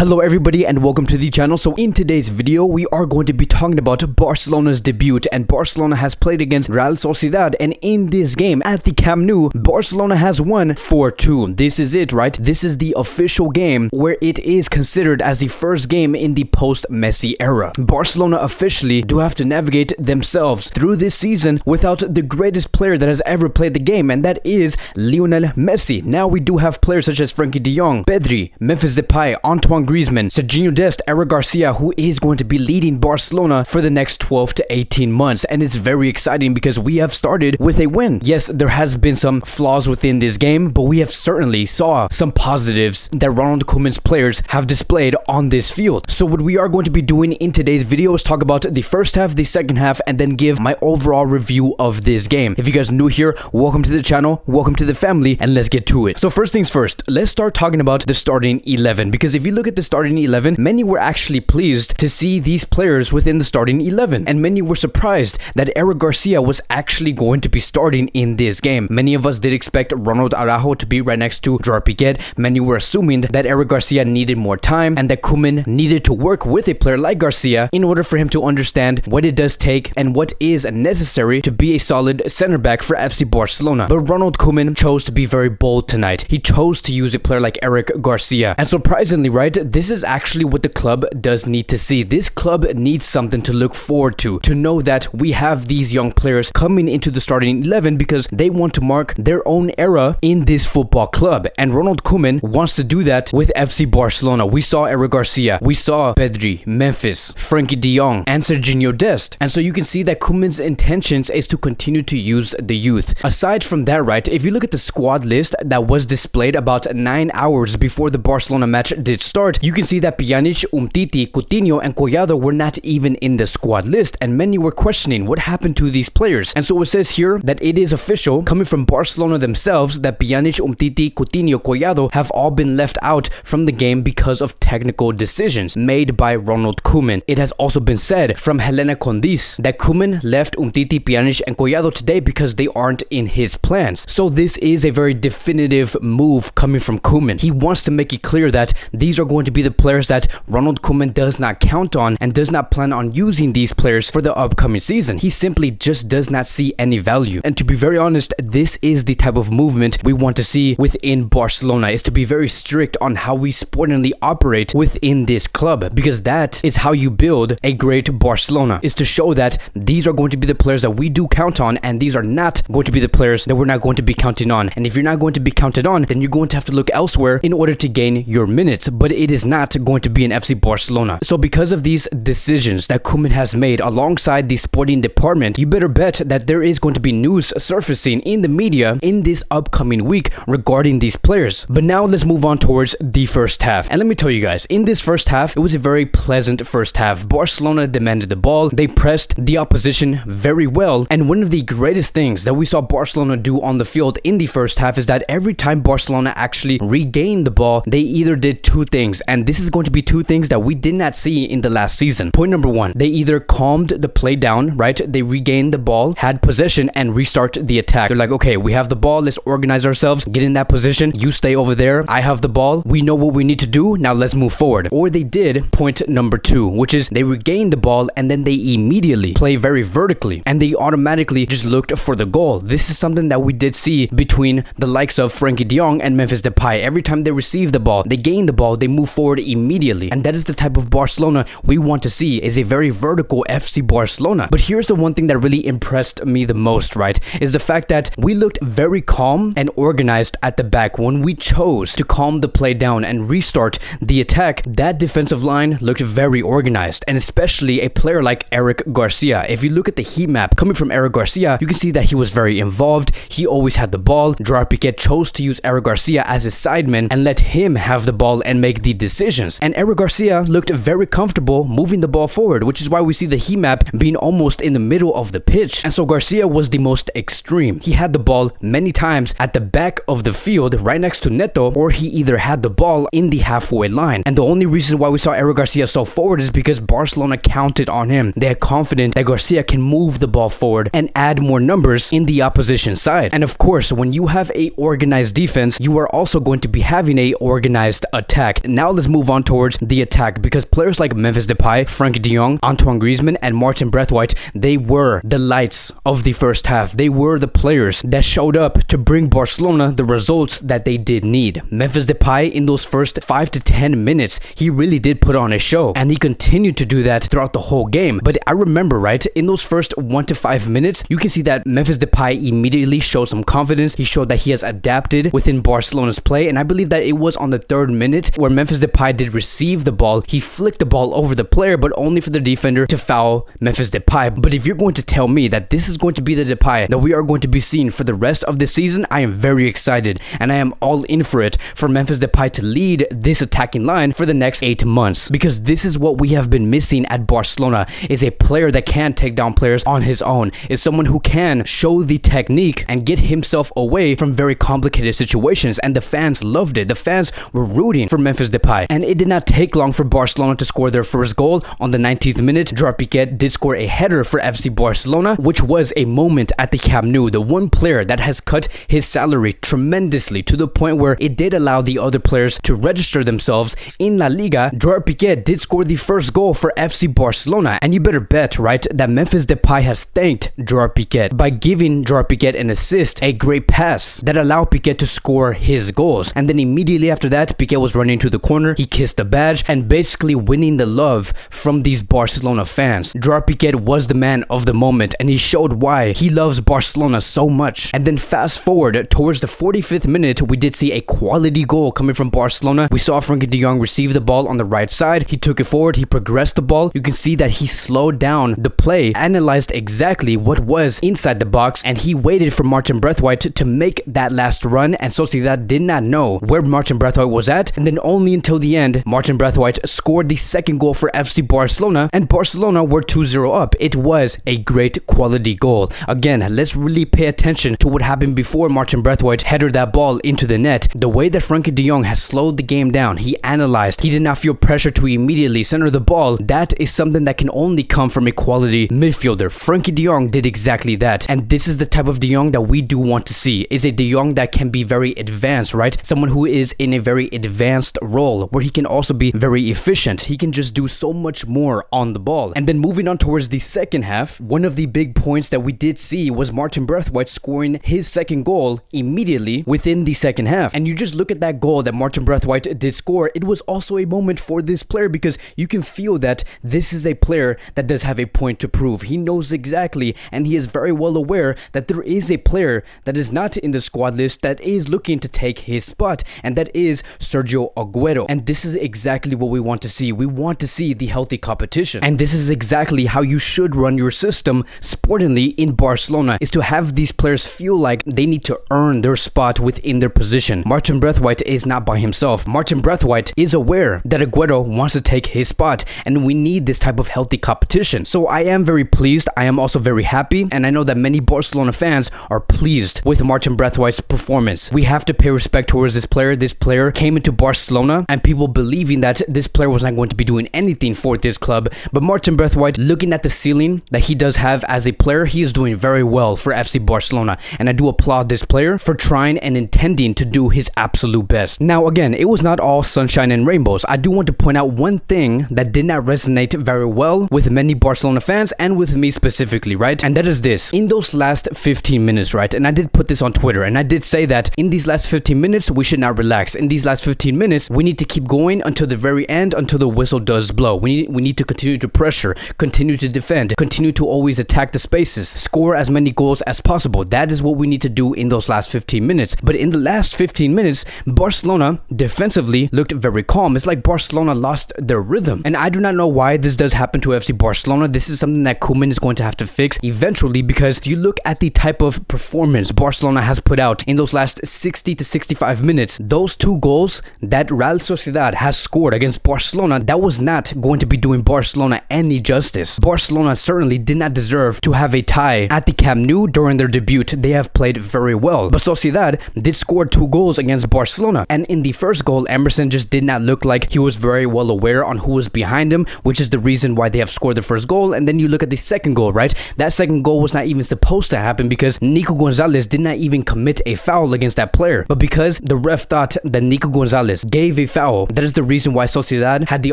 Hello everybody and welcome to the channel. So in today's video we are going to be talking about Barcelona's debut, and Barcelona has played against Real Sociedad, and in this game at the Camp Nou Barcelona has won 4-2. This is it, right? This is the official game where it is considered as the first game in the post-Messi era. Barcelona officially do have to navigate themselves through this season without the greatest player that has ever played the game, and that is Lionel Messi. Now we do have players such as Frenkie de Jong, Pedri, Memphis Depay, Antoine Griezmann, Serginho Dest, Eric Garcia, who is going to be leading Barcelona for the next 12 to 18 months. And it's very exciting because we have started with a win. Yes, there has been some flaws within this game, but we have certainly saw some positives that Ronald Koeman's players have displayed on this field. So what we are going to be doing in today's video is talk about the first half, the second half, and then give my overall review of this game. If you guys are new here, welcome to the channel, welcome to the family, and let's get to it. So first things first, let's start talking about the starting 11, because if you look at the starting 11, many were actually pleased to see these players within the starting 11, and many were surprised that Eric Garcia was actually going to be starting in this game. Many of us did expect Ronald to be right next to Gerard. Many were assuming that Eric Garcia needed more time and that Koeman needed to work with a player like Garcia in order for him to understand what it does take and what is necessary to be a solid center back for FC Barcelona. But Ronald Koeman chose to be very bold tonight. He chose to use a player like Eric Garcia, and surprisingly, right, this is actually what the club does need to see. This club needs something to look forward to know that we have these young players coming into the starting 11 because they want to mark their own era in this football club, and Ronald Koeman wants to do that with FC Barcelona. We saw Eric Garcia, we saw Pedri, Memphis, Frenkie de Jong, and Serginho Dest, and so you can see that Koeman's intentions is to continue to use the youth. Aside from that, right, if you look at the squad list that was displayed about 9 hours before the Barcelona match did start, you can see that Pjanic, Umtiti, Coutinho, and Collado were not even in the squad list, and many were questioning what happened to these players. And so it says here that it is official, coming from Barcelona themselves, that Pjanic, Umtiti, Coutinho, Collado have all been left out from the game because of technical decisions made by Ronald Koeman. It has also been said from Helena Condis that Koeman left Umtiti, Pjanic, and Collado today because they aren't in his plans. So this is a very definitive move coming from Koeman. He wants to make it clear that these are going to be the players that Ronald Koeman does not count on and does not plan on using these players for the upcoming season. He simply just does not see any value. And to be very honest, this is the type of movement we want to see within Barcelona, is to be very strict on how we sportingly operate within this club, because that is how you build a great Barcelona, is to show that these are going to be the players that we do count on, and these are not going to be the players that we're not going to be counting on. And if you're not going to be counted on, then you're going to have to look elsewhere in order to gain your minutes, but it is not going to be in FC Barcelona. So because of these decisions that Koeman has made alongside the sporting department, you better bet that there is going to be news surfacing in the media in this upcoming week regarding these players. But now let's move on towards the first half. And let me tell you guys, in this first half, it was a very pleasant first half. Barcelona demanded the ball, they pressed the opposition very well, and one of the greatest things that we saw Barcelona do on the field in the first half is that every time Barcelona actually regained the ball, they either did two things, and this is going to be two things that we did not see in the last season. Point number one, they either calmed the play down, right? They regained the ball, had possession, and restart the attack. They're like, okay, we have the ball, let's organize ourselves, get in that position, you stay over there, I have the ball, we know what we need to do, now let's move forward. Or they did point number two, which is they regained the ball and then they immediately play very vertically and they automatically just looked for the goal. This is something that we did see between the likes of Frenkie de Jong and Memphis Depay. Every time they receive the ball, they gain the ball, they move forward immediately, and that is the type of Barcelona we want to see, is a very vertical FC Barcelona. But here's the one thing that really impressed me the most, right, is the fact that we looked very calm and organized at the back. When we chose to calm the play down and restart the attack, that defensive line looked very organized, and especially a player like Eric Garcia. If you look at the heat map coming from Eric Garcia, you can see that he was very involved, he always had the ball. Gerard chose to use Eric Garcia as his sideman and let him have the ball and make the decisions, and Eric Garcia looked very comfortable moving the ball forward, which is why we see the heat map being almost in the middle of the pitch. And so Garcia was the most extreme. He had the ball many times at the back of the field right next to Neto, or he either had the ball in the halfway line. And the only reason why we saw Eric Garcia so forward is because Barcelona counted on him. They are confident that Garcia can move the ball forward and add more numbers in the opposition side. And of course, when you have a organized defense, you are also going to be having a organized attack. Now Now let's move on towards the attack, because players like Memphis Depay, Frenkie de Jong, Antoine Griezmann, and Martin Braithwaite, they were the lights of the first half. They were the players that showed up to bring Barcelona the results that they did need. Memphis Depay, in those first 5 to 10 minutes, he really did put on a show, and he continued to do that throughout the whole game. But I remember, right, in those first 1 to 5 minutes, you can see that Memphis Depay immediately showed some confidence. He showed that he has adapted within Barcelona's play, and I believe that it was on the 3rd minute where Memphis Depay did receive the ball. He flicked the ball over the player, but only for the defender to foul Memphis Depay. But if you're going to tell me that this is going to be the Depay that we are going to be seeing for the rest of the season, I am very excited, and I am all in for it for Memphis Depay to lead this attacking line for the next 8 months, because this is what we have been missing at Barcelona, is a player that can take down players on his own, is someone who can show the technique and get himself away from very complicated situations. And the fans loved it. The fans were rooting for Memphis Depay, and it did not take long for Barcelona to score their first goal. On the 19th minute, Gerard Pique did score a header for FC Barcelona, which was a moment at the Camp Nou. The one player that has cut his salary tremendously to the point where it did allow the other players to register themselves in La Liga. Gerard Pique did score the first goal for FC Barcelona, and you better bet, right, that Memphis Depay has thanked Gerard Pique by giving Gerard Pique an assist, a great pass that allowed Pique to score his goals. And then immediately after that, Pique was running to the corner, he kissed the badge, and basically winning the love from these Barcelona fans. Gerard Pique was the man of the moment, and he showed why he loves Barcelona so much. And then fast forward towards the 45th minute, we did see a quality goal coming from Barcelona. We saw Frenkie de Jong receive the ball on the right side. He took it forward, he progressed the ball. You can see that he slowed down the play, analyzed exactly what was inside the box, and he waited for Martin Braithwaite to make that last run. And Sociedad did not know where Martin Braithwaite was at, and then only until the end, Martin Braithwaite scored the second goal for FC Barcelona, and Barcelona were 2-0 up. It was a great quality goal. Again, let's really pay attention to what happened before Martin Braithwaite headed that ball into the net. The way that Frenkie de Jong has slowed the game down, he analyzed, he did not feel pressure to immediately center the ball. That is something that can only come from a quality midfielder. Frenkie de Jong did exactly that, and this is the type of de Jong that we do want to see, is a de Jong that can be very advanced, right? Someone who is in a very advanced role where he can also be very efficient. He can just do so much more on the ball. And then moving on towards the second half, one of the big points that we did see was Martin Braithwaite scoring his second goal immediately within the second half. And you just look at that goal that Martin Braithwaite did score, it was also a moment for this player, because you can feel that this is a player that does have a point to prove. He knows exactly, and he is very well aware that there is a player that is not in the squad list that is looking to take his spot, and that is Sergio Aguero. And this is exactly what we want to see. We want to see the healthy competition, and this is exactly how you should run your system sportingly in Barcelona, is to have these players feel like they need to earn their spot within their position. Martin Braithwaite is not by himself. Martin Braithwaite is aware that Aguero wants to take his spot, and we need this type of healthy competition. So I am very pleased. I am also very happy, and I know that many Barcelona fans are pleased with Martin Braithwaite's performance. We have to pay respect towards this player. This player came into Barcelona, and people believing that this player was not going to be doing anything for this club. But Martin Braithwaite, looking at the ceiling that he does have as a player, he is doing very well for FC Barcelona, and I do applaud this player for trying and intending to do his absolute best. Now again, it was not all sunshine and rainbows. I do want to point out one thing that did not resonate very well with many Barcelona fans and with me specifically, right? And that is this. In those last 15 minutes, right? And I did put this on Twitter, and I did say that in these last 15 minutes, we should not relax. In these last 15 minutes, we need to keep going until the very end, until the whistle does blow. We need to continue to pressure, continue to defend, continue to always attack the spaces, score as many goals as possible. That is what we need to do in those last 15 minutes. But in the last 15 minutes, Barcelona defensively looked very calm. It's like Barcelona lost their rhythm. And I do not know why this does happen to FC Barcelona. This is something that Koeman is going to have to fix eventually, because you look at the type of performance Barcelona has put out in those last 60 to 65 minutes. Those two goals that Real Sociedad has scored against Barcelona, that was not going to be doing Barcelona any justice. Barcelona certainly did not deserve to have a tie at the Camp Nou during their debut. They have played very well. But Sociedad did score 2 goals against Barcelona. And in the first goal, Emerson just did not look like he was very well aware on who was behind him, which is the reason why they have scored the first goal. And then you look at the second goal, right? That second goal was not even supposed to happen, because Nico Gonzalez did not even commit a foul against that player. But because the ref thought that Nico Gonzalez gave a foul. That is the reason why Sociedad had the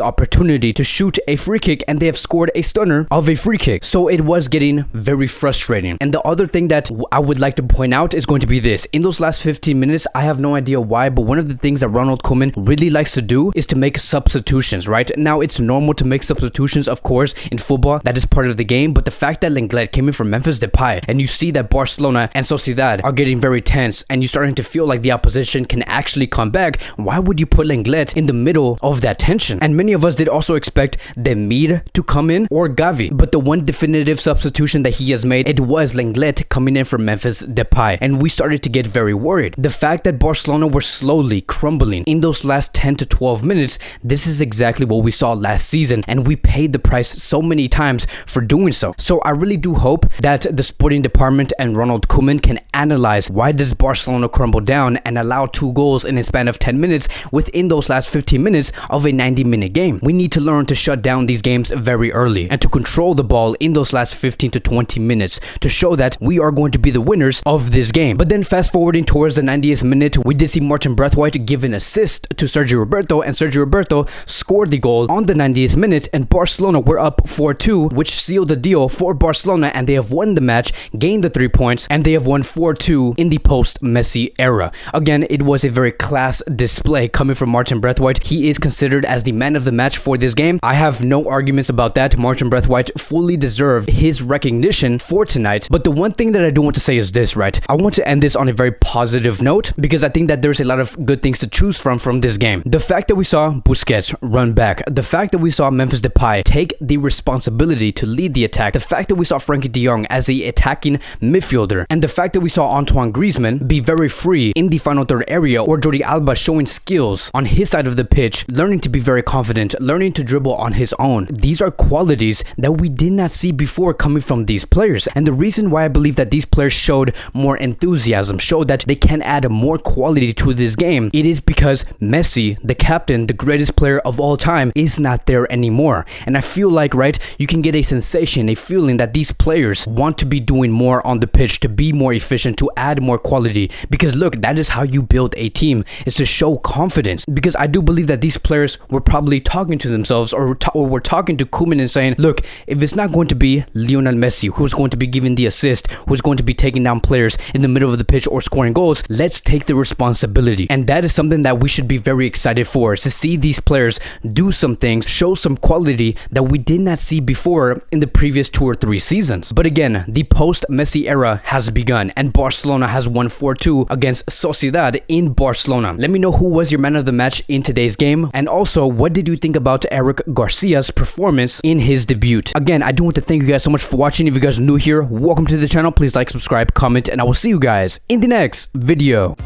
opportunity to shoot a free kick, and they have scored a stunner of a free kick. So it was getting very frustrating. And the other thing that I would like to point out is going to be this. In those last 15 minutes, I have no idea why, but one of the things that Ronald Koeman really likes to do is to make substitutions, right? Now, it's normal to make substitutions, of course, in football. That is part of the game. But the fact that Lenglet came in from Memphis Depay, and you see that Barcelona and Sociedad are getting very tense, and you're starting to feel like the opposition can actually come back, why would you put Lenglet in the middle of that tension? And many of us did also expect Demir to come in or Gavi, but the one definitive substitution that he has made, it was Lenglet coming in from Memphis Depay, and we started to get very worried. The fact that Barcelona were slowly crumbling in those last 10 to 12 minutes, this is exactly what we saw last season, and we paid the price so many times for doing so. So I really do hope that the sporting department and Ronald Koeman can analyze why does Barcelona crumble down and allow 2 goals in a span of 10 minutes within those last 15 minutes of a 90-minute game. We need to learn to shut down these games very early and to control the ball in those last 15 to 20 minutes to show that we are going to be the winners of this game. But then fast forwarding towards the 90th minute, we did see Martin Braithwaite give an assist to Sergi Roberto, and Sergi Roberto scored the goal on the 90th minute, and Barcelona were up 4-2, which sealed the deal for Barcelona, and they have won the match, gained the 3 points, and they have won 4-2 in the post-Messi era. Again, it was a very class display coming from Martin Braithwaite. He is considered as the man of the match for this game. I have no arguments about that. Martin Braithwaite fully deserved his recognition for tonight. But the one thing that I do want to say is this, right? I want to end this on a very positive note because I think that there's a lot of good things to choose from this game. The fact that we saw Busquets run back, the fact that we saw Memphis Depay take the responsibility to lead the attack, the fact that we saw Frankie de Jong as the attacking midfielder, and the fact that we saw Antoine Griezmann be very free in the final third area, or Jordi Alba showing skills on his side of the pitch, learning to be very confident, learning to dribble on his own. These are qualities that we did not see before coming from these players. And the reason why I believe that these players showed more enthusiasm, showed that they can add more quality to this game, it is because Messi, the captain, the greatest player of all time, is not there anymore. And I feel like, right, you can get a sensation, a feeling that these players want to be doing more on the pitch, to be more efficient, to add more quality. Because look, that is how you build a team, is to show confidence. Because I do believe that these players were probably talking to themselves, or were talking to Koeman and saying, look, if it's not going to be Lionel Messi who's going to be giving the assist, who's going to be taking down players in the middle of the pitch or scoring goals, let's take the responsibility. And that is something that we should be very excited for, to see these players do some things, show some quality that we did not see before in the previous 2 or 3 seasons. But again, the post-Messi era has begun, and Barcelona has won 4-2 against Sociedad in Barcelona. Let me know who was your man of the match in today's game, and also what did you think about Eric Garcia's performance in his debut. Again, I do want to thank you guys so much for watching. If you guys are new here, welcome to the channel. Please like, subscribe, comment, and I will see you guys in the next video.